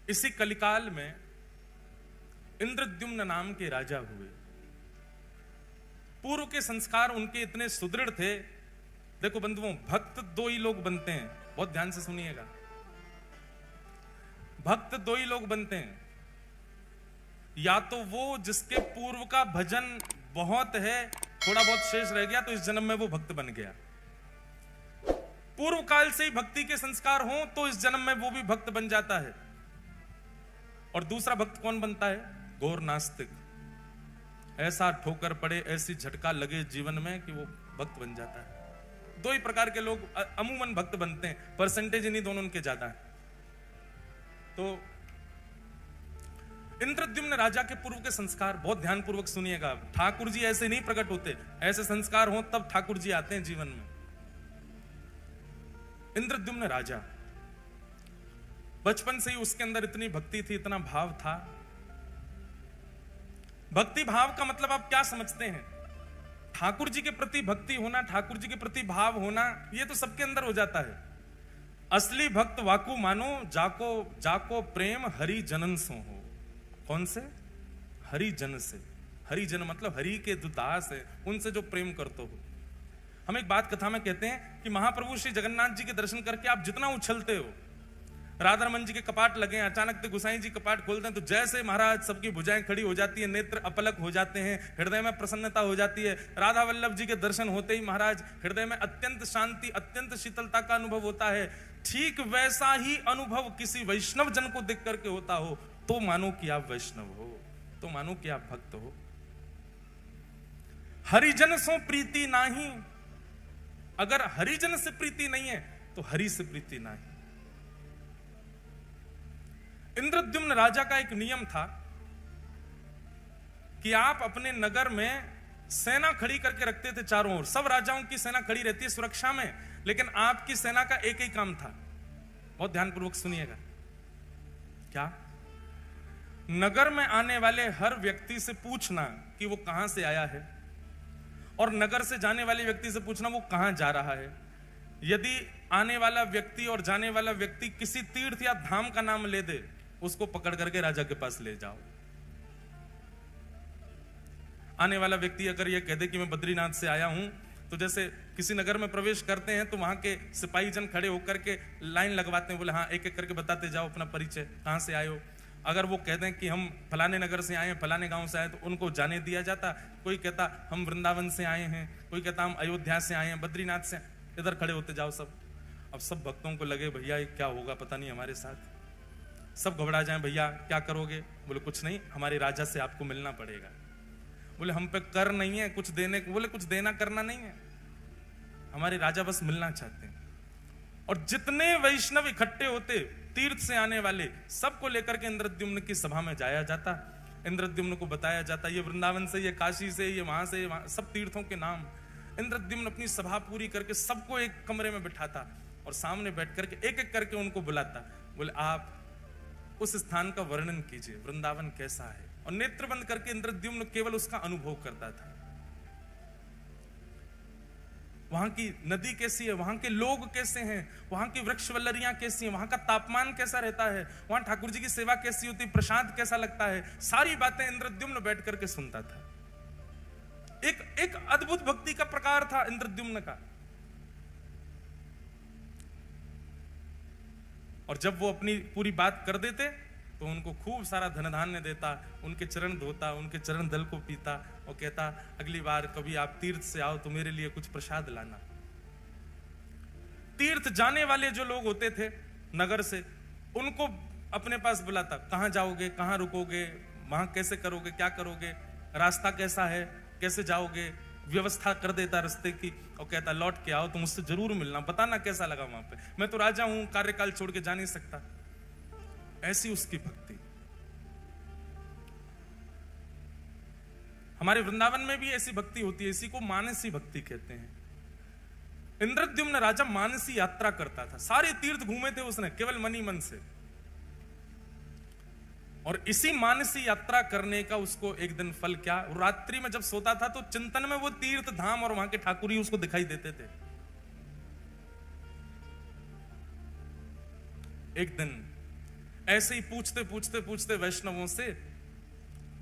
इसी कलिकाल में इंद्रद्युम्न नाम के राजा हुए। पूर्व के संस्कार उनके इतने सुदृढ़ थे। देखो बंधुओं, भक्त दो ही लोग बनते हैं, बहुत ध्यान से सुनिएगा। भक्त दो ही लोग बनते हैं, या तो वो जिसके पूर्व का भजन बहुत है, थोड़ा बहुत शेष रह गया तो इस जन्म में वो भक्त बन गया। पूर्व काल से ही भक्ति के संस्कार हों तो इस जन्म में वो भी भक्त बन जाता है। और दूसरा भक्त कौन बनता है? घोर नास्तिक। ऐसा ठोकर पड़े, ऐसी झटका लगे जीवन में कि वो भक्त बन जाता है। दो ही प्रकार के लोग अमूमन भक्त बनते हैं, परसेंटेज इन्हीं दोनों उनके ज्यादा है। तो इंद्रद्युम्न राजा के पूर्व के संस्कार बहुत ध्यानपूर्वक सुनिएगा। ठाकुर जी ऐसे नहीं प्रकट होते, ऐसे संस्कार हो तब ठाकुर जी आते हैं जीवन में। इंद्रद्युम्न राजा, बचपन से ही उसके अंदर इतनी भक्ति थी, इतना भाव था। भक्ति भाव का मतलब आप क्या समझते हैं? ठाकुर जी के प्रति भक्ति होना, ठाकुर जी के प्रति भाव होना, यह तो सबके अंदर हो जाता है। असली भक्त वाकू मानो, जाको जाको प्रेम हरि जनन सो हो। कौन से? हरि जन से। हरि जन मतलब हरि के जो दास है उनसे जो प्रेम करते हो। हम एक बात कथा में कहते हैं कि महाप्रभु श्री जगन्नाथ जी के दर्शन करके आप जितना उछलते हो, राधा रमन जी के कपाट लगे, अचानक से गुसाई जी कपाट खोलते हैं तो जैसे महाराज सबकी भुजाएं खड़ी हो जाती है, नेत्र अपलक हो जाते हैं, हृदय में प्रसन्नता हो जाती है। राधा वल्लभ जी के दर्शन होते ही महाराज हृदय में अत्यंत शांति, अत्यंत शीतलता का अनुभव होता है। ठीक वैसा ही अनुभव किसी वैष्णव जन को देख करके होता हो तो मानो कि आप वैष्णव हो, तो मानो कि आप भक्त हो। हरिजन सो प्रीति नाही, अगर हरिजन से प्रीति नहीं है तो हरि से प्रीति नहीं। इंद्रद्युम्न राजा का एक नियम था कि आप अपने नगर में सेना खड़ी करके रखते थे चारों ओर। सब राजाओं की सेना खड़ी रहती है सुरक्षा में, लेकिन आपकी सेना का एक ही काम था। बहुत ध्यानपूर्वक सुनिएगा। क्या? नगर में आने वाले हर व्यक्ति से पूछना कि वो कहां से आया है, और नगर से जाने वाले व्यक्ति से पूछना वो कहां जा रहा है। यदि आने वाला व्यक्ति और जाने वाला व्यक्ति किसी तीर्थ या धाम का नाम ले दे, उसको पकड़ करके राजा के पास ले जाओ। आने वाला व्यक्ति अगर यह कह दे कि मैं बद्रीनाथ से आया हूं, तो जैसे किसी नगर में प्रवेश करते हैं तो वहां के सिपाही जन खड़े होकर के लाइन लगवाते हैं, बोले हाँ एक एक करके बताते जाओ अपना परिचय, कहां से आए हो। अगर वो कहते हैं कि हम फलाने नगर से आए हैं, फलाने गांव से आए, तो उनको जाने दिया जाता। कोई कहता हम वृंदावन से आए हैं, कोई कहता हम अयोध्या से आए हैं, बद्रीनाथ से, इधर खड़े होते जाओ सब। अब सब भक्तों को लगे भैया क्या होगा पता नहीं हमारे साथ, सब घबरा जाएं। भैया क्या करोगे? बोले कुछ नहीं, हमारे राजा से आपको मिलना पड़ेगा। बोले हम पे कर नहीं है कुछ देने को। बोले कुछ देना करना नहीं है, हमारे राजा बस मिलना चाहते हैं। और जितने वैष्णव इकट्ठे होते तीर्थ से आने वाले, सबको लेकर के इंद्रद्युम्न की सभा में जाया जाता। इंद्रद्युम्न को बताया जाता ये वृंदावन से, ये काशी से, ये वहां से, वहां, सब तीर्थों के नाम। इंद्रद्युम्न अपनी सभा पूरी करके सबको एक कमरे में बिठाता और सामने बैठ करके एक एक करके उनको बुलाता। बोले आप उस स्थान का वर्णन कीजिए, वृंदावन कैसा है। और नेत्र बंद करके इंद्रद्युम्न केवल उसका अनुभव करता था। वहां की नदी कैसी है, वहां के लोग कैसे हैं, वहां की वृक्ष वल्लरियां कैसी हैं, वहां का तापमान कैसा रहता है, वहां ठाकुर जी की सेवा कैसी होती, प्रसाद कैसा लगता है, सारी बातें इंद्रद्युम्न बैठ करके सुनता था। एक अद्भुत भक्ति का प्रकार था इंद्रद्युम्न का। और जब वो अपनी पूरी बात कर देते तो उनको खूब सारा धन धान्य देता, उनके चरण धोता, उनके चरण दल को पीता और कहता अगली बार कभी आप तीर्थ से आओ तो मेरे लिए कुछ प्रसाद लाना। तीर्थ जाने वाले जो लोग होते थे नगर से, उनको अपने पास बुलाता, कहां जाओगे, कहां रुकोगे, वहां कैसे करोगे, क्या करोगे, रास्ता कैसा है, कैसे जाओगे, व्यवस्था कर देता रास्ते की। और कहता लौट के आओ तो मुझसे जरूर मिलना, बताना कैसा लगा वहां पे, मैं तो राजा हूं, कार्यकाल छोड़ के जा नहीं सकता। ऐसी उसकी भक्ति। हमारे वृंदावन में भी ऐसी भक्ति होती है, इसी को मानसी भक्ति कहते हैं। इंद्रद्युम्न राजा मानसी यात्रा करता था, सारे तीर्थ घूमे थे उसने केवल मनी मन से। और इसी मानसी यात्रा करने का उसको एक दिन फल क्या, रात्रि में जब सोता था तो चिंतन में वो तीर्थ धाम और वहां के ठाकुर ही उसको दिखाई देते थे। एक दिन ऐसे ही पूछते पूछते पूछते वैष्णवों से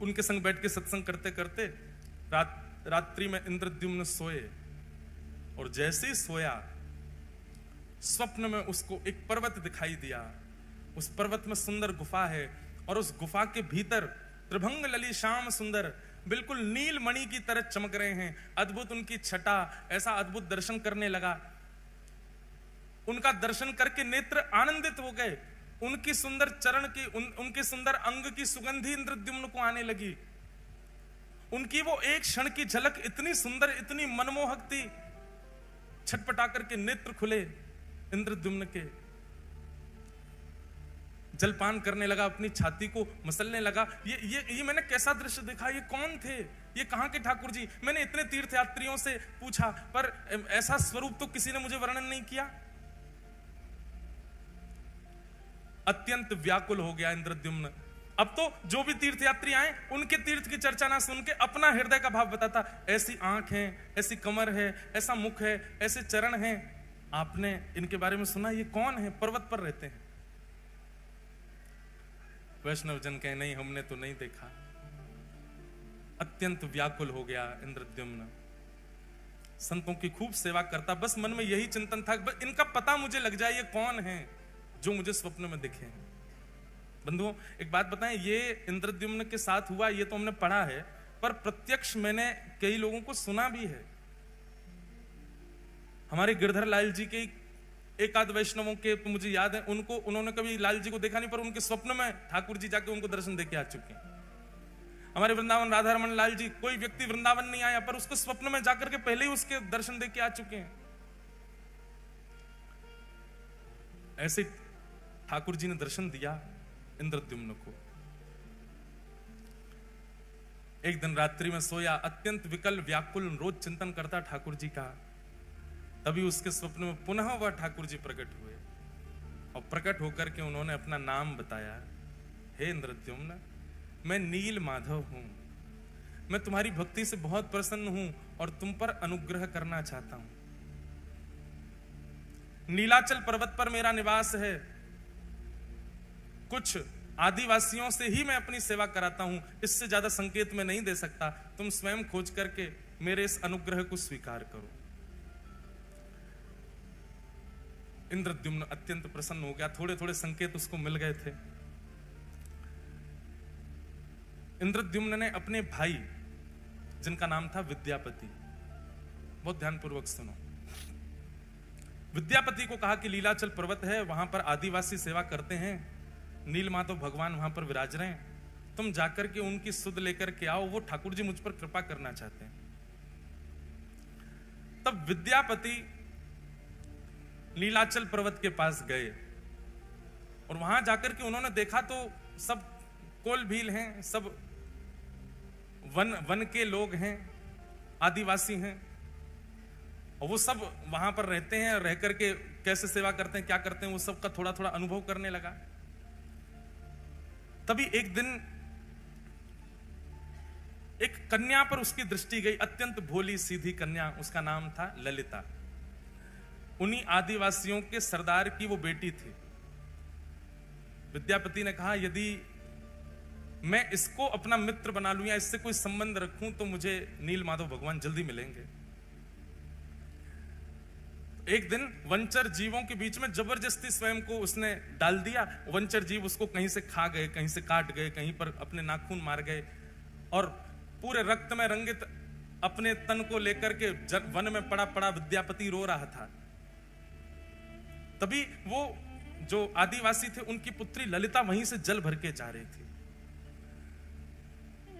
उनके संग बैठ के सत्संग करते करते रात्रि में इंद्रद्युम्न सोए, और जैसे ही सोया स्वप्न में उसको एक पर्वत दिखाई दिया। उस पर्वत में सुंदर गुफा है, और उस गुफा के भीतर त्रिभंग लली श्याम सुंदर बिल्कुल नील मणि की तरह चमक रहे हैं। अद्भुत उनकी छटा, ऐसा अद्भुत दर्शन करने लगा। उनका दर्शन करके नेत्र आनंदित हो गए। उनकी सुंदर चरण की उनके सुंदर अंग की सुगंधी इंद्रद्युम्न को आने लगी। उनकी वो एक क्षण की झलक इतनी सुंदर, इतनी मनमोहक थी। छटपटा करके नेत्र खुले इंद्रद्युम्न के, जलपान करने लगा, अपनी छाती को मसलने लगा। ये मैंने कैसा दृश्य देखा? ये कौन थे? ये कहां के ठाकुर जी? मैंने इतने तीर्थयात्रियों से पूछा, पर ऐसा स्वरूप तो किसी ने मुझे वर्णन नहीं किया। अत्यंत व्याकुल हो गया इंद्रद्युम्न। अब तो जो भी तीर्थयात्री आए उनके तीर्थ की चर्चा ना सुन के अपना हृदय का भाव बताता। ऐसी आंख है, ऐसी कमर है, ऐसा मुख है, ऐसे चरण हैं, आपने इनके बारे में सुना? ये कौन है? पर्वत पर रहते हैं। वैष्णव जन कहे नहीं, हमने तो नहीं देखा। अत्यंत व्याकुल हो गया इंद्रद्युम्न। संतों की खूब सेवा करता, बस मन में यही चिंतन था, बस इनका पता मुझे लग जाए, ये कौन है जो मुझे स्वप्न में दिखे। बंधुओं, एक बात बताएं, ये इंद्रद्युम्न के साथ हुआ ये तो हमने पढ़ा है, पर प्रत्यक्ष मैंने कई लोगों को सुना भी है। हमारे गिरधर लाल जी के एक आध वैष्णवों के तो मुझे याद है, उन्होंने कभी लाल जी को देखा नहीं, पर उनके स्वप्न में ठाकुर जी जाके उनको दर्शन देके आ चुके हैं। हमारे वृंदावन राधा रमन लाल जी, कोई व्यक्ति वृंदावन नहीं आया पर उसको स्वप्न में जाकर के पहले ही उसके दर्शन देके आ चुके हैं। ऐसे ठाकुर जी ने दर्शन दिया इंद्रद्युम्न को। एक दिन रात्रि में सोया, अत्यंत विकल व्याकुल, रोज चिंतन करता ठाकुर जी का। तभी उसके स्वप्न में पुनः वह ठाकुर जी प्रकट हुए, और प्रकट होकर के उन्होंने अपना नाम बताया। हे इंद्रद्युम्न, मैं नील माधव हूं, मैं तुम्हारी भक्ति से बहुत प्रसन्न हूं और तुम पर अनुग्रह करना चाहता हूं। नीलाचल पर्वत पर मेरा निवास है, कुछ आदिवासियों से ही मैं अपनी सेवा कराता हूं, इससे ज्यादा संकेत मैं नहीं दे सकता। तुम स्वयं खोज करके मेरे इस अनुग्रह को स्वीकार करो। इंद्रद्युम्न अत्यंत प्रसन्न हो गया। थोड़े थोड़े संकेत उसको मिल गए थे। इंद्रद्युम्न ने अपने भाई, जिनका नाम था विद्यापति, बहुत ध्यानपूर्वक सुनो, विद्यापति को कहा कि लीलाचल पर्वत है, वहां पर आदिवासी सेवा करते हैं, नीलमाधव भगवान वहां पर विराज रहे हैं, तुम जाकर के उनकी सुध लेकर के आओ, वो ठाकुर जी मुझ पर कृपा करना चाहते हैं। तब विद्यापति नीलाचल पर्वत के पास गए, और वहां जाकर के उन्होंने देखा तो सब कोल भील हैं, सब वन के लोग हैं, आदिवासी हैं, और वो सब वहां पर रहते हैं। रह करके कैसे सेवा करते हैं, क्या करते हैं, वो सब का थोड़ा थोड़ा अनुभव करने लगा। तभी एक दिन एक कन्या पर उसकी दृष्टि गई, अत्यंत भोली सीधी कन्या, उसका नाम था ललिता। उन्हीं आदिवासियों के सरदार की वो बेटी थी। विद्यापति ने कहा, यदि मैं इसको अपना मित्र बना लूं या इससे कोई संबंध रखूं तो मुझे नीलमाधव भगवान जल्दी मिलेंगे। एक दिन वंचर जीवों के बीच में जबरदस्ती स्वयं को उसने डाल दिया। वंचर जीव उसको कहीं से खा गए, कहीं से काट गए, कहीं पर अपने नाखून मार गए, और पूरे रक्त में रंगित अपने तन को लेकर के वन में पड़ा पड़ा विद्यापति रो रहा था। तभी वो जो आदिवासी थे, उनकी पुत्री ललिता वहीं से जल भर के जा रही थी।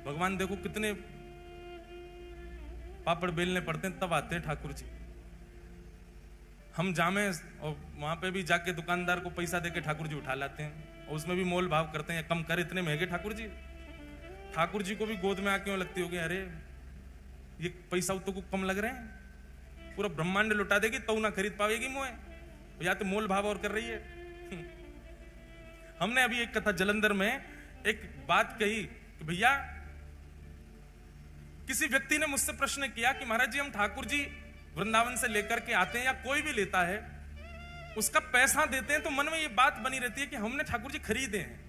भगवान देखो कितने पापड़ बेलने पड़ते हैं तब आते हैं ठाकुर जी। हम जामे और वहां पे भी जाके दुकानदार को पैसा देके ठाकुर जी उठा लाते हैं, और उसमें भी मोल भाव करते हैं, कम कर, इतने महंगे ठाकुर जी। ठाकुर जी को भी गोद में आके लगती होगी, अरे ये पैसा तो को कम लग रहे हैं, पूरा ब्रह्मांड लुटा देगी तो ना खरीद पाएगी मोए, या तो मोल भाव और कर रही है। हमने अभी एक कथा जलंधर में एक बात कही कि भैया, किसी व्यक्ति ने मुझसे प्रश्न किया कि महाराज जी, हम ठाकुर जी वृंदावन से लेकर के आते हैं या कोई भी लेता है उसका पैसा देते हैं तो मन में ये बात बनी रहती है कि हमने ठाकुर जी खरीदे हैं।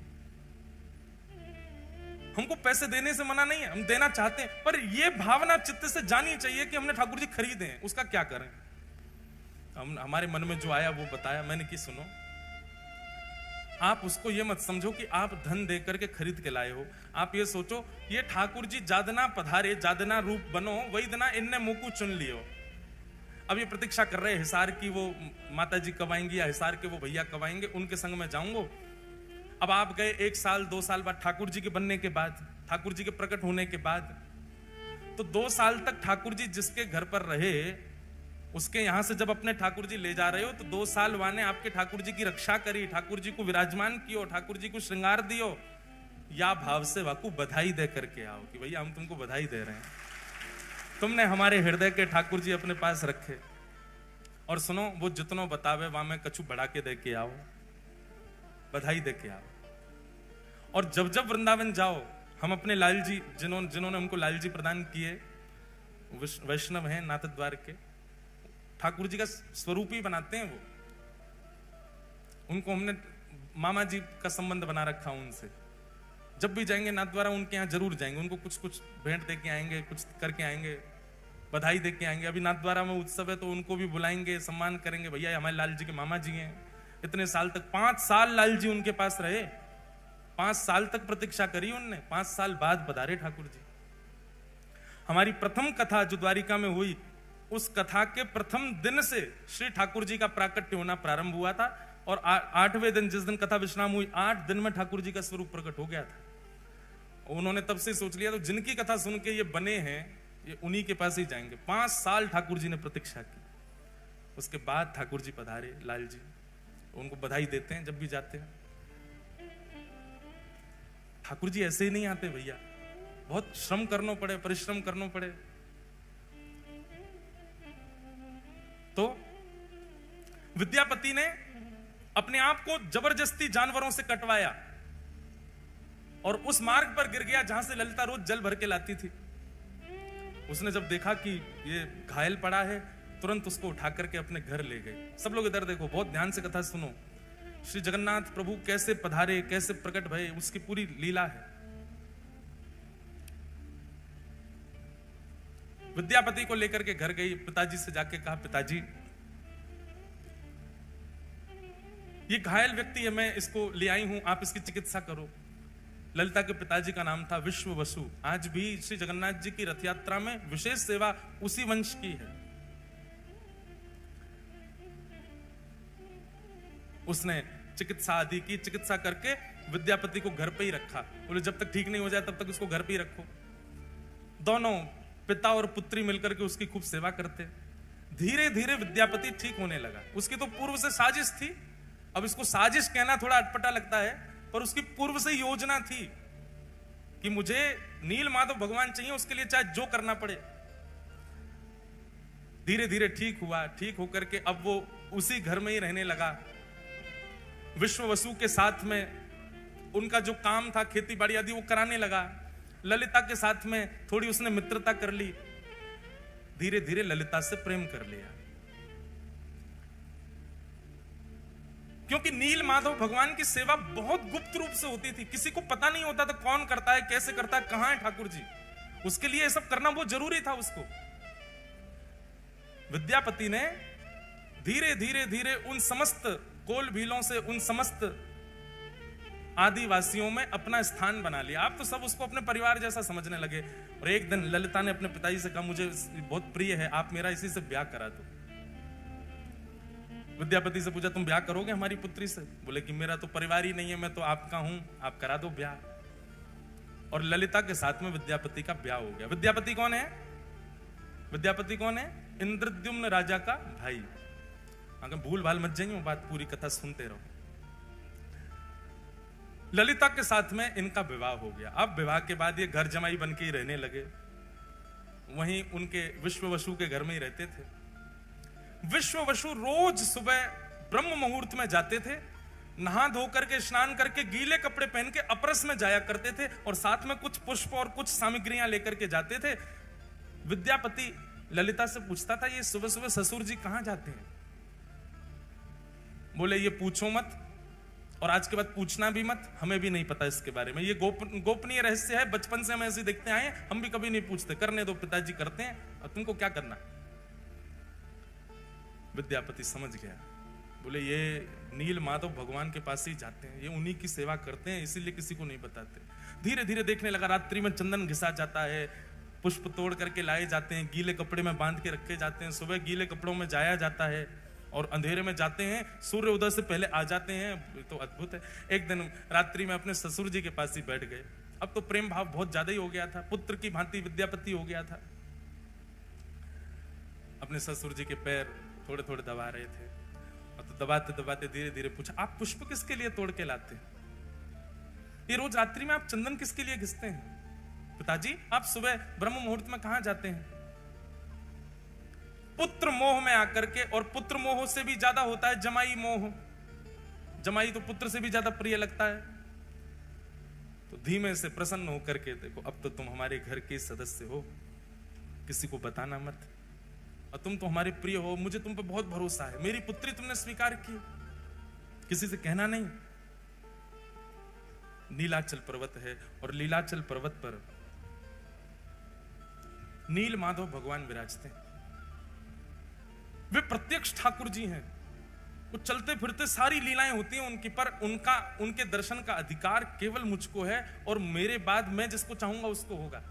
हमको पैसे देने से मना नहीं है, हम देना चाहते हैं, पर यह भावना चित्त से जानी चाहिए कि हमने ठाकुर जी खरीदे हैं। उसका क्या करें? हमारे मन में जो आया वो बताया मैंने कि सुनो, आप उसको ये मत समझो कि आप धन दे करके खरीद के लाए हो। आप ये सोचो ये ठाकुर जी जादना पधारे, जादना रूप बनो, वही दना इनने मुकु चुन लियो। अब ये प्रतीक्षा कर रहे हैं हिसार की वो माता जी कब आएंगी या हिसार के वो भैया कब आएंगे, उनके संग में जाऊंगा। अब आप गए 1 साल 2 साल बाद, ठाकुर जी के बनने के बाद, ठाकुर जी के प्रकट होने के बाद, तो 2 साल तक ठाकुर जी जिसके घर पर रहे, उसके यहां से जब अपने ठाकुर जी ले जा रहे हो तो 2 साल वाने आपके ठाकुर जी की रक्षा करी, ठाकुर जी को विराजमान कियो, ठाकुर जी को श्रृंगार दियो, या भाव से वाकू बधाई दे करके आओ कि भैया हम तुमको बधाई दे रहे हैं, तुमने हमारे हृदय के ठाकुर जी अपने पास रखे। और सुनो, वो जितनो बतावे वहां में कछु बढ़ा के दे के आओ, बधाई दे के आओ। और जब जब वृंदावन जाओ, हम अपने लाल जी जिन्होंने हमको लाल जी प्रदान किए, वैष्णव हैं नाथ द्वार के, ठाकुर जी का स्वरूप ही बनाते हैं वो। उनको हमने मामा जी का संबंध बना रखा उनसे। जब भी जाएंगे नाथ द्वारा उनके यहाँ जरूर जाएंगे, उनको कुछ कुछ भेंट दे के आएंगे, कुछ करके आएंगे, बधाई दे के आएंगे। अभी नाथ द्वारा में उत्सव है तो उनको भी बुलाएंगे, सम्मान करेंगे, भैया हमारे लाल जी के मामा जी हैं। इतने साल तक 5 साल लाल जी उनके पास रहे, 5 साल तक प्रतीक्षा करी उनने, 5 साल बाद पधारे ठाकुर जी। हमारी प्रथम कथा जो द्वारिका में हुई, उस कथा के प्रथम दिन से श्री ठाकुर जी का प्राकट्य होना प्रारंभ हुआ था। और 8वें दिन जिस दिन कथा विश्राम हुई, 8 दिन में ठाकुर जी का स्वरूप प्रकट हो गया था। उन्होंने तब से सोच लिया तो जिनकी कथा सुन के ये बने हैं, ये उन्हीं के पास ही जाएंगे। 5 साल ठाकुर जी ने प्रतीक्षा की, उसके बाद ठाकुर जी पधारे लाल जी। उनको बधाई देते हैं जब भी जाते हैं। ठाकुर जी ऐसे ही नहीं आते भैया, बहुत श्रम करना पड़े, परिश्रम करना पड़े। तो विद्यापति ने अपने आप को जबरदस्ती जानवरों से कटवाया और उस मार्ग पर गिर गया जहां से ललिता रोज जल भर के लाती थी। उसने जब देखा कि ये घायल पड़ा है, तुरंत उसको उठा करके अपने घर ले गए। सब लोग इधर देखो, बहुत ध्यान से कथा सुनो। श्री जगन्नाथ प्रभु कैसे पधारे, कैसे प्रकट भये, उसकी पूरी लीला है। विद्यापति को लेकर के घर गई, पिताजी से जाके कहा, पिताजी ये घायल व्यक्ति है, मैं इसको ले आई हूं, आप इसकी चिकित्सा करो। ललिता के पिताजी का नाम था विश्व वसु। आज भी श्री जगन्नाथ जी की रथ यात्रा में विशेष सेवा उसी वंश की है। उसने चिकित्सा आदि की, चिकित्सा करके विद्यापति को घर पे ही रखा। बोले जब तक ठीक नहीं हो जाए तब तक उसको घर पे ही रखो। दोनों पिता और पुत्री मिलकर के उसकी खूब सेवा करते। धीरे धीरे विद्यापति ठीक होने लगा। उसकी तो पूर्व से साजिश थी, अब इसको साजिश कहना थोड़ा अटपटा लगता है, पर उसकी पूर्व से योजना थी कि मुझे नील माधव भगवान चाहिए, उसके लिए चाहे जो करना पड़े। धीरे धीरे ठीक हुआ, ठीक होकर के अब वो उसी घर में ही रहने लगा। विश्व वसु के साथ में उनका जो काम था, खेती बाड़ी आदि, वो कराने लगा। ललिता के साथ में थोड़ी उसने मित्रता कर ली। धीरे धीरे ललिता से प्रेम कर लिया, क्योंकि नील माधव भगवान की सेवा बहुत गुप्त रूप से होती थी। किसी को पता नहीं होता था कौन करता है, कैसे करता है, कहां है ठाकुर जी। उसके लिए ये सब करना बहुत जरूरी था उसको। विद्यापति ने धीरे धीरे धीरे उन समस्त कोल भीलों से, उन समस्त आदिवासियों में अपना स्थान बना लिया। आप तो सब उसको अपने परिवार जैसा समझने लगे। और एक दिन ललिता ने अपने पिताजी से कहा, मुझे बहुत प्रिय है, आप मेरा इसी से ब्याह करा दो। विद्यापति से पूछा, तुम ब्याह करोगे हमारी पुत्री से? बोले कि मेरा तो परिवार ही नहीं है, मैं तो आपका हूं, आप करा दो ब्याह। और ललिता के साथ में विद्यापति का ब्याह हो गया। विद्यापति कौन है? विद्यापति कौन है? इंद्रद्युम्न राजा का भाई। अगर भूल भाल मत जाइए, बात पूरी कथा सुनते रहो। ललिता के साथ में इनका विवाह हो गया। अब विवाह के बाद ये घर जमाई बन के ही रहने लगे। वहीं उनके विश्व वसु के घर में ही रहते थे। विश्व वसु रोज सुबह ब्रह्म मुहूर्त में जाते थे, नहा धो करके, स्नान करके, गीले कपड़े पहन के अपरस में जाया करते थे और साथ में कुछ पुष्प और कुछ सामग्रियां लेकर के जाते थे। विद्यापति ललिता से पूछता था, ये सुबह सुबह ससुर जी कहां जाते हैं? बोले ये पूछो मत, और आज के बाद पूछना भी मत, हमें भी नहीं पता इसके बारे में, ये गोपनीय रहस्य है, बचपन से हम ऐसे देखते आए, हम भी कभी नहीं पूछते, करने दो, पिताजी करते हैं, और तुमको क्या करना। विद्यापति समझ गया, बोले ये नील माधव भगवान के पास ही जाते हैं, ये उन्हीं की सेवा करते हैं, इसीलिए किसी को नहीं बताते। धीरे धीरे देखने लगा, रात्रि में चंदन घिसा जाता है, पुष्प तोड़ करके लाए जाते हैं, गीले कपड़े में बांध के रखे जाते हैं, सुबह गीले कपड़ों में जाया जाता है, और अंधेरे में जाते हैं, सूर्य उदय से पहले आ जाते हैं। तो अद्भुत है। एक दिन रात्रि में अपने ससुर जी के पास ही बैठ गए। अब तो प्रेम भाव बहुत ज्यादा ही हो गया था, पुत्र की भांति विद्यापति हो गया था। अपने ससुर जी के पैर थोड़े थोड़े दबा रहे थे, और तो दबाते दबाते धीरे धीरे पूछा, आप पुष्प किसके लिए तोड़ के लाते हैं? ये रोज रात्रि में आप चंदन किसके लिए घिसते हैं? पिताजी आप सुबह ब्रह्म मुहूर्त में कहां जाते हैं? पुत्र मोह में आकर के, और पुत्र मोह से भी ज्यादा होता है जमाई मोह, जमाई तो पुत्र से भी ज्यादा प्रिय लगता है। तो धीमे से प्रसन्न होकर के, देखो अब तो तुम हमारे घर के सदस्य हो, किसी को बताना मत, और तुम तो हमारे प्रिय हो, मुझे तुम पे बहुत भरोसा है, मेरी पुत्री तुमने स्वीकार की, किसी से कहना नहीं। नीलाचल पर्वत है, और नीलाचल पर्वत पर नील माधव भगवान विराजते हैं। वे प्रत्यक्ष ठाकुर जी हैं, वो चलते फिरते सारी लीलाएं होती हैं उनकी, पर उनके दर्शन का अधिकार केवल मुझको है, और मेरे बाद मैं जिसको चाहूंगा उसको होगा।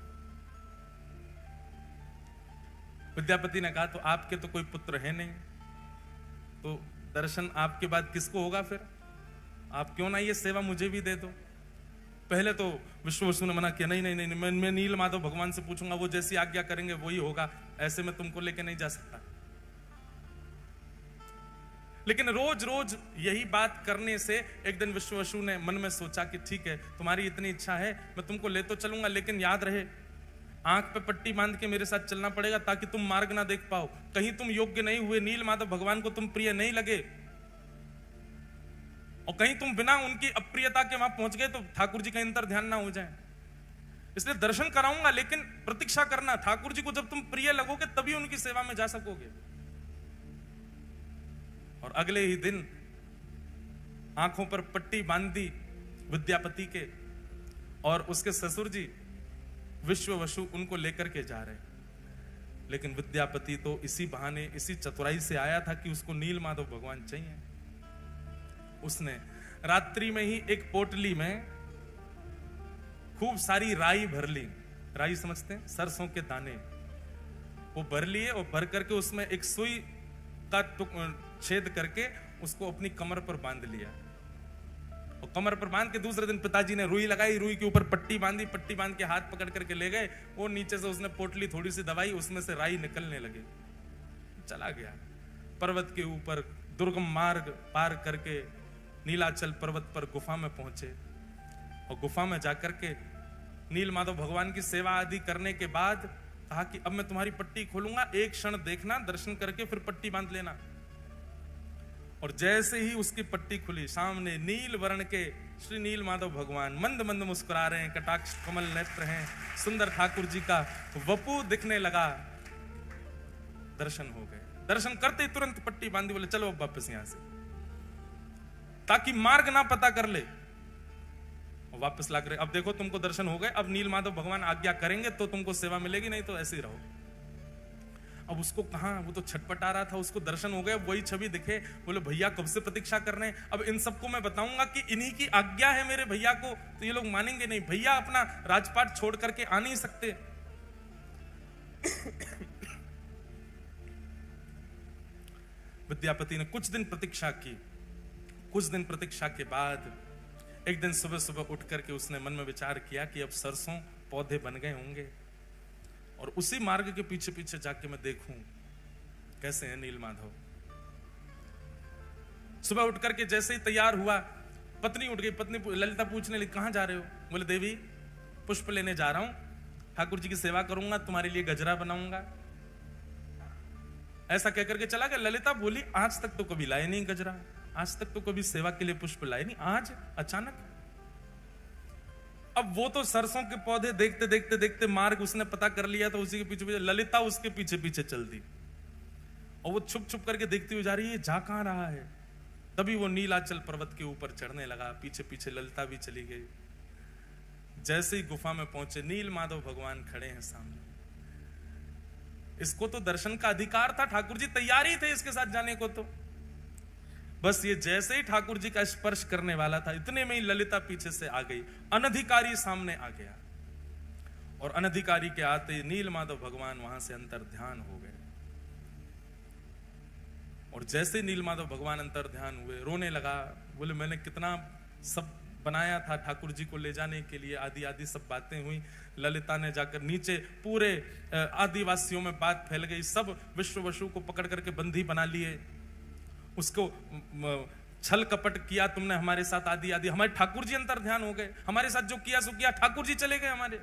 विद्यापति ने कहा, तो आपके तो कोई पुत्र है नहीं, तो दर्शन आपके बाद किसको होगा फिर? आप क्यों ना ये सेवा मुझे भी दे दो। पहले तो विश्ववसु ने मना किया, नहीं नहीं नहीं, मैं नील माधव भगवान से पूछूंगा, वो जैसी आज्ञा करेंगे वही होगा, ऐसे में तुमको लेके नहीं जा सकता। लेकिन रोज रोज यही बात करने से एक दिन विश्ववसु ने मन में सोचा कि ठीक है, तुम्हारी इतनी इच्छा है, मैं तुमको ले तो चलूंगा, लेकिन याद रहे आंख पे पट्टी बांध के मेरे साथ चलना पड़ेगा, ताकि तुम मार्ग ना देख पाओ, कहीं तुम योग्य नहीं हुए, नील माधव भगवान को तुम प्रिय नहीं लगे, और कहीं तुम बिना उनकी अप्रियता के वहां पहुंच गए तो ठाकुर जी का अंतर ध्यान ना हो जाए। इसलिए दर्शन कराऊंगा, लेकिन प्रतीक्षा करना, ठाकुर जी को जब तुम प्रिय लगोगे तभी उनकी सेवा में जा सकोगे। और अगले ही दिन आंखों पर पट्टी बांधी विद्यापति के, और उसके ससुर जी विश्ववसु उनको लेकर के जा रहे। लेकिन विद्यापति तो इसी बहाने, इसी चतुराई से आया था कि उसको नील माधव भगवान चाहिए। उसने रात्रि में ही एक पोटली में खूब सारी राई भर ली, राई समझते हैं, सरसों के दाने, वो भर लिए, और भर करके उसमें एक सुई का छेद करके उसको अपनी कमर पर बांध लिया, और कमर पर बांध के दूसरे दिन पिताजी ने रुई लगाई, रुई के ऊपर पट्टी बांधी, पट्टी बांध के हाथ पकड़ करके ले गए, वो नीचे से उसने पोटली थोड़ी सी दबाई, उसमें से राई निकलने लगे, चला गया। पर्वत के ऊपर दुर्गम मार्ग पार करके नीलाचल पर्वत पर गुफा में पहुंचे, और गुफा में जाकर के नील माधव भगवान की सेवा आदि करने के बाद कहा कि अब मैं तुम्हारी पट्टी खोलूंगा, एक क्षण देखना, दर्शन करके फिर पट्टी बांध लेना। और जैसे ही उसकी पट्टी खुली, सामने नील वर्ण के श्री नील माधव भगवान मंद मंद मुस्कुरा रहे हैं, कटाक्ष कमल नेत्र हैं, सुंदर ठाकुर जी का वपु दिखने लगा। दर्शन हो गए, दर्शन करते तुरंत पट्टी बांधी, बोले चलो अब वापस यहां से, ताकि मार्ग ना पता कर ले। वापस ला कर, अब देखो तुमको दर्शन हो गए, अब नील माधव भगवान आज्ञा करेंगे तो तुमको सेवा मिलेगी, नहीं तो ऐसे ही रहो। अब उसको कहां, वो तो छटपटा रहा था, उसको दर्शन हो गए, वही छवि दिखे, बोले भैया कब से प्रतीक्षा कर रहे हैं, अब इन सबको मैं बताऊंगा कि इन्हीं की आज्ञा है मेरे भैया को, तो ये लोग मानेंगे नहीं, भैया अपना राजपाट छोड़ करके आ नहीं सकते। विद्यापति ने कुछ दिन प्रतीक्षा की। कुछ दिन प्रतीक्षा के बाद एक दिन सुबह सुबह उठ करके उसने मन में विचार किया कि अब सरसों पौधे बन गए होंगे, और उसी मार्ग के पीछे पीछे जाके मैं देखूं कैसे है नील माधव। सुबह उठ करके जैसे ही तैयार हुआ, पत्नी उठ गई, पत्नी ललिता पूछने लगी कहां जा रहे हो? बोले देवी पुष्प लेने जा रहा हूं, ठाकुर जी की सेवा करूंगा, तुम्हारे लिए गजरा बनाऊंगा। ऐसा कहकर के चला गया। ललिता बोली आज तक तो कभी लाए नहीं गजरा, आज तक तो कभी सेवा के लिए पुष्प लाए नहीं, आज अचानक। अब वो तो सरसों के पौधे देखते देखते देखते मार्ग उसने पता कर लिया, तो उसी के पीछे पीछे ललिता उसके पीछे पीछे चल दी, और वो छुप छुप करके देखती हुई जा रही है, जा कहां रहा है। तभी वो नीलाचल पर्वत के ऊपर चढ़ने लगा, पीछे पीछे ललिता भी चली गई। जैसे ही गुफा में पहुंचे, नील माधव भगवान खड़े हैं सामने। इसको तो दर्शन का अधिकार था, ठाकुर जी तैयार ही थे इसके साथ जाने को। तो बस ये जैसे ही ठाकुर जी का स्पर्श करने वाला था, इतने में ही ललिता पीछे से आ गई, अनधिकारी सामने आ गया। और अनधिकारी के आते नील माधव भगवान वहां से अंतर ध्यान हो गए। और जैसे नील माधव भगवान अंतर ध्यान हुए, रोने लगा। बोले मैंने कितना सब बनाया था ठाकुर जी को ले जाने के लिए, आदि आदि सब बातें हुई। ललिता ने जाकर नीचे पूरे आदिवासियों में बात फैल गई, सब विश्व वसु को पकड़ करके बंदी बना लिए। उसको छल कपट किया तुमने हमारे साथ, आदि आदि। हमारे ठाकुर जी अंतर ध्यान हो गए, हमारे साथ जो किया सो किया, ठाकुर जी चले गए हमारे।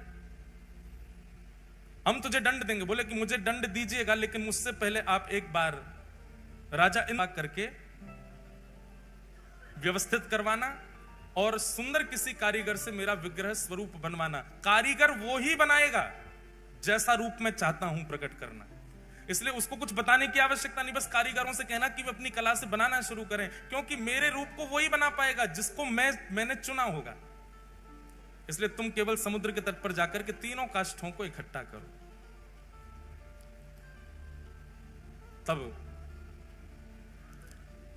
हम तुझे दंड देंगे। बोले कि मुझे दंड दीजिएगा, लेकिन मुझसे पहले आप एक बार राजा इन करके व्यवस्थित करवाना और सुंदर किसी कारीगर से मेरा विग्रह स्वरूप बनवाना। कारीगर वो ही बनाएगा जैसा रूप मैं चाहता हूं प्रकट करना, इसलिए उसको कुछ बताने की आवश्यकता नहीं। बस कारीगरों से कहना कि वे अपनी कला से बनाना शुरू करें, क्योंकि मेरे रूप को वही बना पाएगा जिसको मैंने चुना होगा। इसलिए तुम केवल समुद्र के तट पर जाकर के तीनों काष्ठों को इकट्ठा करो। तब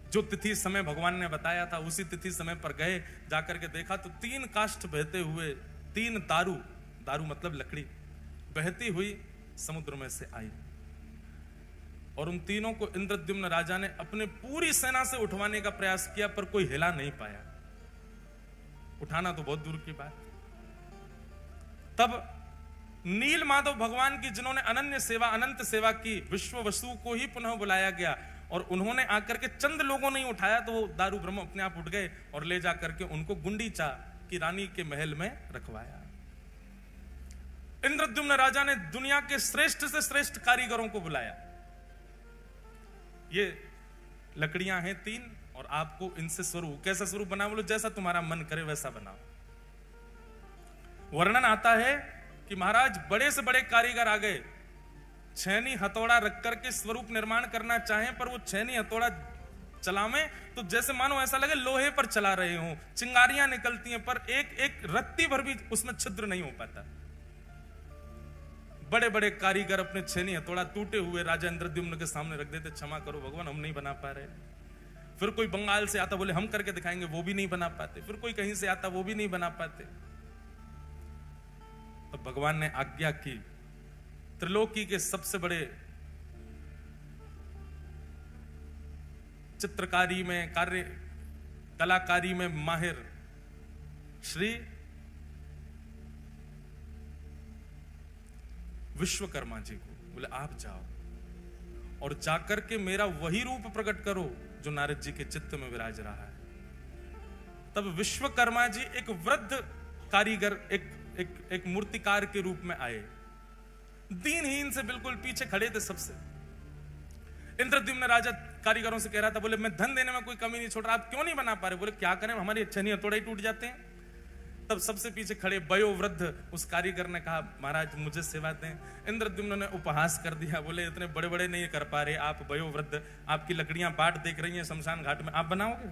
जो तिथि समय भगवान ने बताया था, उसी तिथि समय पर गए, जाकर के देखा तो 3 काष्ठ बहते हुए, 3 दारू मतलब लकड़ी बहती हुई समुद्र में से आई। और उन तीनों को इंद्रद्युम्न राजा ने अपने पूरी सेना से उठवाने का प्रयास किया, पर कोई हिला नहीं पाया। उठाना तो बहुत दूर की बात। तब नील माधव भगवान की, जिन्होंने अनन्य सेवा, अनंत सेवा की, विश्व वसु को ही पुनः बुलाया गया और उन्होंने आकर के चंद लोगों ने उठाया तो वो दारू ब्रह्म अपने आप उठ गए और ले जाकर के उनको गुंडीचा की रानी के महल में रखवाया। इंद्रद्युम्न राजा ने दुनिया के श्रेष्ठ से श्रेष्ठ कारीगरों को बुलाया। ये लकड़ियां हैं 3 और आपको इनसे स्वरूप, कैसा स्वरूप बना, बोलो जैसा तुम्हारा मन करे वैसा बनाओ। वर्णन आता है कि महाराज बड़े से बड़े कारीगर आ गए, छेनी हथौड़ा रख करके स्वरूप निर्माण करना चाहें, पर वो छेनी हथौड़ा चलावें तो जैसे मानो ऐसा लगे लोहे पर चला रहे हों। चिंगारियां निकलती हैं, पर एक रत्ती भर भी उसमें छिद्र नहीं हो पाता। बड़े बड़े कारीगर अपने छेनी हथौड़ा टूटे हुए राजा इंद्रद्युम्न के सामने रख देते, क्षमा करो भगवान हम नहीं बना पा रहे। फिर कोई बंगाल से आता, बोले हम करके दिखाएंगे, वो भी नहीं बना पाते। फिर कोई कहीं से आता, वो भी नहीं बना पाते। तो भगवान ने आज्ञा की, त्रिलोकी के सबसे बड़े चित्रकारी में, कलाकारी में माहिर श्री विश्वकर्मा जी को बोले आप जाओ और जाकर के मेरा वही रूप प्रकट करो जो नारद जी के चित्त में विराज रहा है। तब विश्वकर्मा जी एक वृद्ध कारीगर, एक मूर्तिकार के रूप में आए, दीनहीन से बिल्कुल पीछे खड़े थे सबसे। इंद्रद्युम्न राजा कारीगरों से कह रहा था, बोले मैं धन देने में कोई कमी नहीं छोड़ रहा, आप क्यों नहीं बना पा रहे? बोले क्या करें, हमारी छेनी हथौड़े टूट जाते हैं। तब सबसे पीछे खड़े वयोवृद्ध उस कारीगर ने कहा, महाराज मुझे सेवा दें। इंद्रद्युम्न ने उपहास कर दिया, बोले इतने बड़े बड़े नहीं कर पा रहे आप वयोवृद्ध, आपकी लकड़ियां बाट देख रही हैं शमशान घाट में, आप बनाओगे?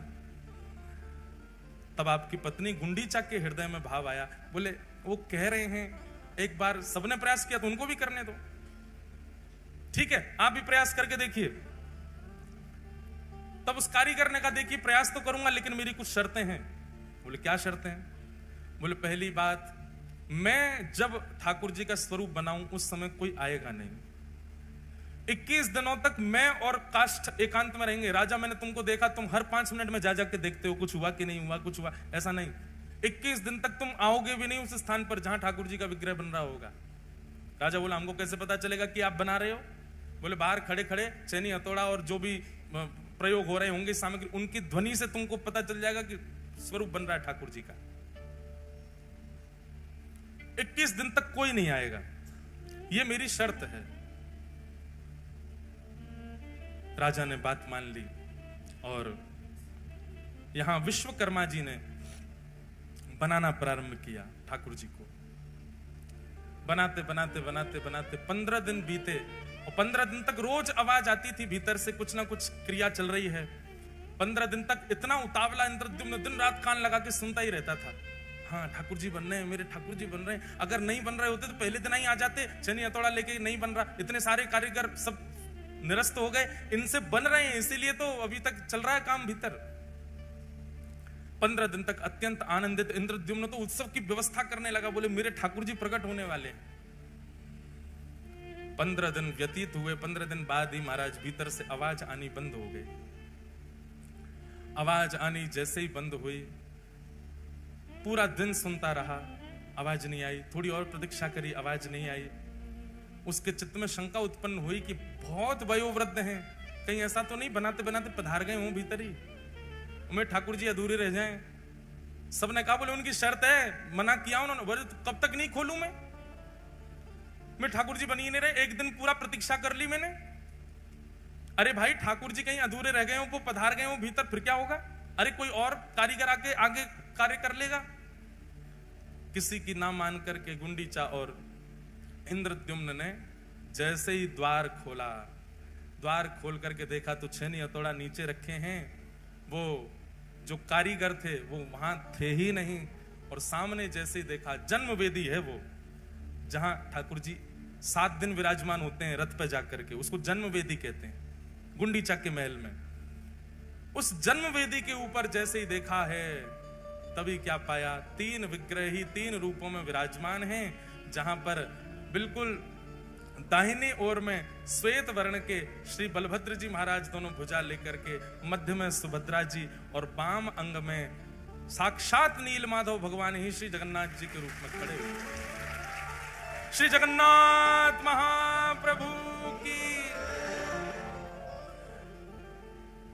तब आपकी पत्नी गुंडीचा के हृदय में भाव आया, बोले वो कह रहे हैं, एक बार सबने प्रयास किया तो उनको भी करने दो, ठीक है आप भी प्रयास करके देखिए। तब उस कारीगर ने कहा, देखिए प्रयास तो करूंगा लेकिन मेरी कुछ शर्तें हैं। बोले क्या शर्तें हैं? बोले पहली बात, मैं जब ठाकुर जी का स्वरूप बनाऊं उस समय कोई आएगा नहीं। 21 दिनों तक मैं और काष्ठ एकांत में रहेंगे। राजा मैंने तुमको देखा, तुम हर 5 मिनट में जा जाके देखते हो कुछ हुआ कि नहीं हुआ, कुछ हुआ, ऐसा नहीं। 21 दिन तक तुम आओगे भी नहीं उस स्थान पर जहां ठाकुर जी का विग्रह बन रहा होगा। राजा बोला हमको कैसे पता चलेगा कि आप बना रहे हो? बोले बाहर खड़े खड़े छेनी हथौड़ा और जो भी प्रयोग हो रहे होंगे सामग्री, उनकी ध्वनि से तुमको पता चल जाएगा कि स्वरूप बन रहा है ठाकुर जी का। 21 दिन तक कोई नहीं आएगा, ये मेरी शर्त है। राजा ने बात मान ली और यहां विश्वकर्मा जी ने बनाना प्रारंभ किया ठाकुर जी को। बनाते बनाते बनाते बनाते 15 दिन बीते और 15 दिन तक रोज आवाज आती थी भीतर से, कुछ ना कुछ क्रिया चल रही है। 15 दिन तक इतना उतावला इंद्रद्युम्न दिन रात कान लगा के सुनता ही रहता था। हाँ ठाकुर जी बन रहे हैं, मेरे ठाकुर जी बन रहे हैं। अगर नहीं बन रहे होते तो पहले दिन ही आ जाते, छेनी हथौड़ा लेके नहीं बन रहा, इतने सारे कारीगर सब निरस्त हो गए, इनसे बन रहे हैं इसीलिए तो अभी तक चल रहा है काम भीतर। 15 दिन तक अत्यंत आनंदित इंद्रद्युम्न तो उत्सव की व्यवस्था करने लगा, बोले मेरे ठाकुर जी प्रकट होने वाले हैं। 15 दिन व्यतीत हुए, 15 दिन बाद ही महाराज भीतर से आवाज आनी बंद हो गई। आवाज आनी जैसे ही बंद हुई, पूरा दिन सुनता रहा, आवाज नहीं आई। थोड़ी और प्रतीक्षा करी, आवाज नहीं आई। उसके चित्त में शंका उत्पन्न हुई कि बहुत वयोवृद्ध हैं, कहीं ऐसा तो नहीं बनाते बनाते पधार गए हों भीतर ही, मैं ठाकुर जी अधूरे रह जाएं। सबने कहा, बोले उनकी शर्त है, मना किया उन्होंने, बोले तो कब तक नहीं खोलूं मैं ठाकुर जी बनी नहीं रहे, एक दिन पूरा प्रतीक्षा कर ली मैंने। अरे भाई ठाकुर जी कहीं अधूरे रह गए हो, वो पधार गए हो भीतर, फिर क्या होगा? अरे कोई और कारीगर आके आगे कार्य कर लेगा। किसी की ना मान करके गुंडीचा और इंद्रद्युम्न ने जैसे ही द्वार खोला, द्वार खोल करके देखा तो छेनी हथौड़ा नीचे रखे हैं, वो जो कारीगर थे वो वहां थे ही नहीं। और सामने जैसे ही देखा, जन्म वेदी है वो, जहां ठाकुर जी 7 दिन विराजमान होते हैं रथ पे जाकर के, उसको जन्म वेदी कहते हैं, गुंडीचा के महल में। उस जन्म वेदी के ऊपर जैसे ही देखा है, तभी क्या पाया, 3 विग्रह ही 3 रूपों में विराजमान हैं, जहां पर बिल्कुल दाहिनी ओर में श्वेत वर्ण के श्री बलभद्र जी महाराज दोनों भुजा लेकर के, मध्य में सुभद्रा जी और वाम अंग में साक्षात नीलमाधव भगवान ही श्री जगन्नाथ जी के रूप में खड़े हुए। श्री जगन्नाथ महाप्रभु की।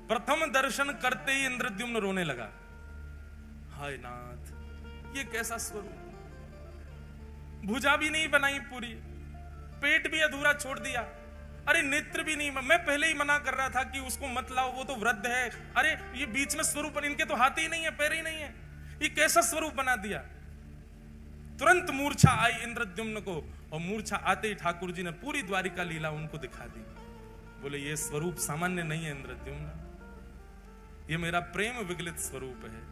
प्रथम दर्शन करते ही इंद्रद्युम्न रोने लगा। हाय नाथ, ये कैसा स्वरूप, भुजा भी नहीं बनाई पूरी, पेट भी अधूरा छोड़ दिया, अरे नेत्र भी नहीं। मैं पहले ही मना कर रहा था कि उसको मत लाओ, वो तो वृद्ध है। अरे ये बीच में स्वरूप, इनके तो हाथ ही नहीं है, पैर ही नहीं है, ये कैसा स्वरूप बना दिया। तुरंत मूर्छा आई इंद्रद्युम्न को, और मूर्छा आते ही ठाकुर जी ने पूरी द्वारिका लीला उनको दिखा दी। बोले ये स्वरूप सामान्य नहीं है इंद्रद्युम्न, ये मेरा प्रेम विगलित स्वरूप है।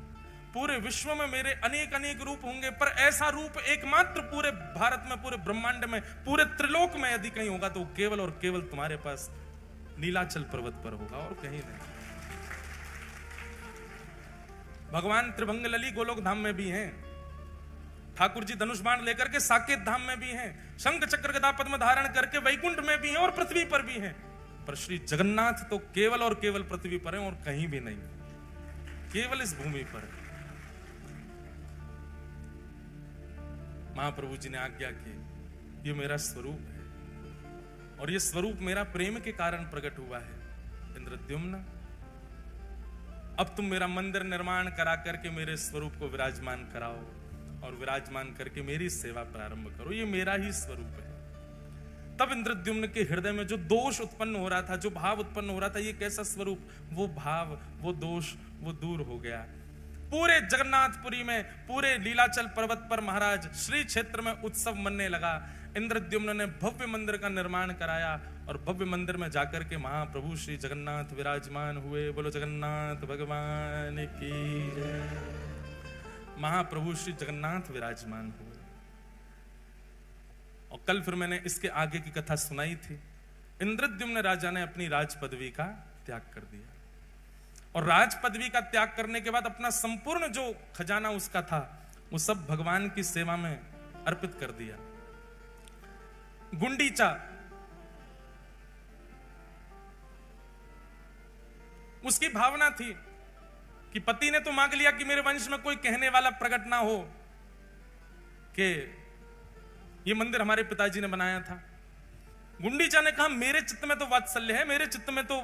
पूरे विश्व में मेरे अनेक अनेक रूप होंगे, पर ऐसा रूप एकमात्र पूरे भारत में, पूरे ब्रह्मांड में, पूरे त्रिलोक में यदि कहीं होगा तो केवल और केवल तुम्हारे पास नीलाचल पर्वत पर होगा, और कहीं नहीं। भगवान त्रिभंग लली गोलोक धाम में भी हैं, ठाकुर जी धनुष बाण लेकर के साकेत धाम में भी हैं, शंख चक्र गदा पद्म धारण करके वैकुंठ में भी हैं और पृथ्वी पर भी हैं। पर श्री जगन्नाथ तो केवल और केवल पृथ्वी पर हैं और कहीं भी नहीं, केवल इस भूमि पर। महाप्रभु जी ने आज्ञा की, ये मेरा स्वरूप है और ये स्वरूप मेरा प्रेम के कारण प्रकट हुआ है। इंद्रद्युम्न, अब तुम मेरा मंदिर निर्माण करा करके मेरे स्वरूप को विराजमान कराओ और विराजमान करके मेरी सेवा प्रारंभ करो, ये मेरा ही स्वरूप है। तब इंद्रद्युम्न के हृदय में जो दोष उत्पन्न हो रहा था, जो भाव उत्पन्न हो रहा था, ये कैसा स्वरूप, वो भाव, वो दोष, वो दूर हो गया। पूरे जगन्नाथपुरी में, पूरे लीलाचल पर्वत पर महाराज श्री क्षेत्र में उत्सव मनने लगा। इंद्रद्युम्न ने भव्य मंदिर का निर्माण कराया और भव्य मंदिर में जाकर के महाप्रभु श्री जगन्नाथ विराजमान हुए। बोलो जगन्नाथ भगवान की जय। महाप्रभु श्री जगन्नाथ विराजमान हुए। और कल फिर मैंने इसके आगे की कथा सुनाई थी। इंद्रद्युम्न राजा ने अपनी राज पदवी का त्याग कर दिया और राज पदवी का त्याग करने के बाद अपना संपूर्ण जो खजाना उसका था वो सब भगवान की सेवा में अर्पित कर दिया। गुंडीचा उसकी भावना थी कि पति ने तो मांग लिया कि मेरे वंश में कोई कहने वाला प्रकट ना हो कि ये मंदिर हमारे पिताजी ने बनाया था। गुंडीचा ने कहा मेरे चित्त में तो वात्सल्य है, मेरे चित्त में तो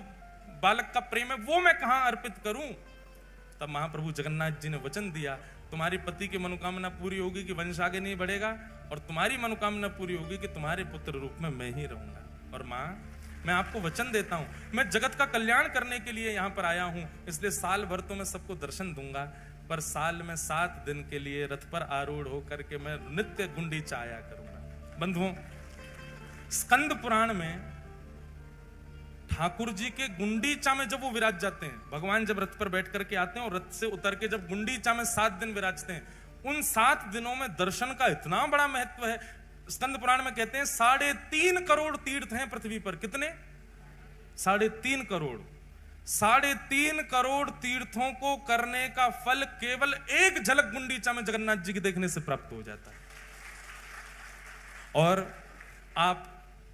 बालक का प्रेम है, वो मैं कहां अर्पित करूं। तब महाप्रभु जगन्नाथ जी ने वचन दिया, तुम्हारी पति की मनोकामना पूरी होगी कि वंश आगे नहीं बढ़ेगा, और तुम्हारी मनोकामना पूरी होगी कि तुम्हारे पुत्र रूप में मैं ही रहूंगा। और मां, मैं आपको वचन देता हूं, मैं जगत का कल्याण करने के लिए यहां पर आया हूं, इसलिए साल भर तो मैं सबको दर्शन दूंगा, पर साल में 7 दिन के लिए रथ पर आरूढ़ होकर के मैं नित्य गुंडीचा आया करूंगा। बंधुओं, स्कंद पुराण में ठाकुर जी के गुंडीचा में जब वो विराज जाते हैं, भगवान जब रथ पर बैठ करके आते हैं और रथ से उतर के जब गुंडीचा में 7 दिन विराजते हैं, उन 7 दिनों में दर्शन का इतना बड़ा महत्व है। स्कंद पुराण में कहते हैं 3.5 करोड़ तीर्थ हैं पृथ्वी पर। कितने? 3.5 करोड़। 3.5 करोड़ तीर्थों को करने का फल केवल एक झलक गुंडीचा में जगन्नाथ जी के देखने से प्राप्त हो जाता है। और आप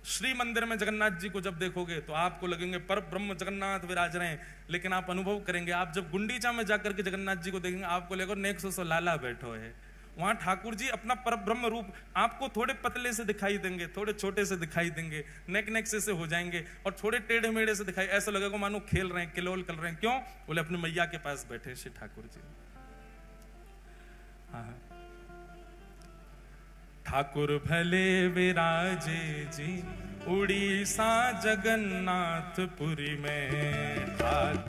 श्री मंदिर में जगन्नाथ जी को जब देखोगे तो आपको लगेंगे पर ब्रह्म जगन्नाथ विराज रहे हैं, लेकिन आप अनुभव करेंगे, आप जब गुंडीचा में जाकर के जगन्नाथ जी को देखेंगे, आपको लगेगा नेक सो लाला बैठो है। वहां ठाकुर जी अपना पर ब्रह्म रूप आपको थोड़े पतले से दिखाई देंगे, थोड़े छोटे से दिखाई देंगे, नेक से हो जाएंगे और थोड़े टेढ़े मेढ़े से दिखाई, ऐसा लगेगा मानो खेल रहे हैं, किलोल कर रहे हैं। क्यों? बोले अपने मैया के पास बैठे श्री ठाकुर जी। हाँ, ठाकुर भले विराजे जी उड़ीसा जगन्नाथपुरी में।